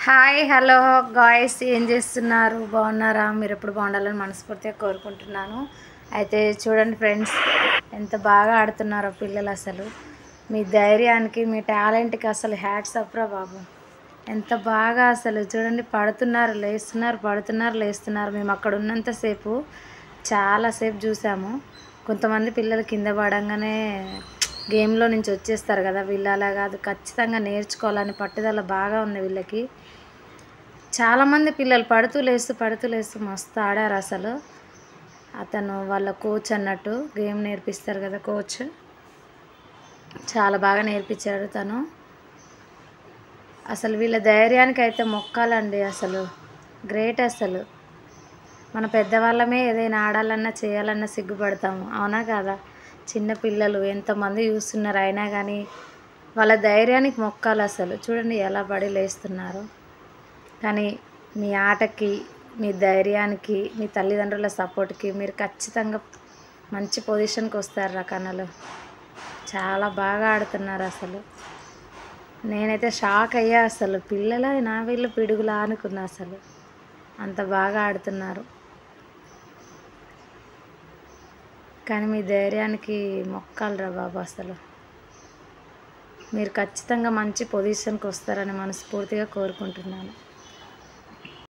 Hi hello guys, ఏం చేస్తున్నారు? బాగున్నారా? మీరు ఎప్పుడు బాగుండాలని మనస్ఫూర్తిగా కోరుకుంటున్నాను. అయితే చూడండి ఫ్రెండ్స్, ఎంత బాగా ఆడుతున్నారో పిల్లలు. అసలు మీ ధైర్యానికి, మీ టాలెంట్కి అసలు హ్యాట్స్ అప్ రా బాబు. ఎంత బాగా అసలు చూడండి, పడుతున్నారు లేస్తున్నారు, పడుతున్నారు లేస్తున్నారు. మేము అక్కడ ఉన్నంతసేపు చాలాసేపు చూసాము. కొంతమంది పిల్లలు కింద పడంగానే గేమ్లో నుంచి వచ్చేస్తారు కదా, వీళ్ళు అలా కాదు, ఖచ్చితంగా నేర్చుకోవాలని పట్టుదల బాగా ఉంది వీళ్ళకి. చాలామంది పిల్లలు పడుతూ లేస్తూ మస్తు ఆడారు అసలు. అతను వాళ్ళ కోచ్ అన్నట్టు, గేమ్ నేర్పిస్తారు కదా కోచ్, చాలా బాగా నేర్పించాడు తను. అసలు వీళ్ళ ధైర్యానికి అయితే మొక్కాలండి. అసలు గ్రేట్. అసలు మన పెద్దవాళ్ళమే ఏదైనా ఆడాలన్నా చేయాలన్నా సిగ్గుపడతాము, అవునా కాదా? చిన్న పిల్లలు ఎంతమంది చూస్తున్నారు, అయినా కానీ వాళ్ళ ధైర్యానికి మొక్కాలి. అసలు చూడండి ఎలా పడి లేస్తున్నారు. కానీ మీ ఆటకి, మీ ధైర్యానికి, మీ తల్లిదండ్రుల సపోర్ట్కి మీరు ఖచ్చితంగా మంచి పొజిషన్కి వస్తారు రా కన్నలు. చాలా బాగా ఆడుతున్నారు అసలు. నేనైతే షాక్ అయ్యా. అసలు పిల్లల నా వీళ్ళు పిడుగులా అనుకున్నా. అసలు అంత బాగా ఆడుతున్నారు. కానీ మీ ధైర్యానికి మొక్కాలిరా బాబు. అసలు మీరు ఖచ్చితంగా మంచి పొజిషన్కి వస్తారని మనస్ఫూర్తిగా కోరుకుంటున్నాను.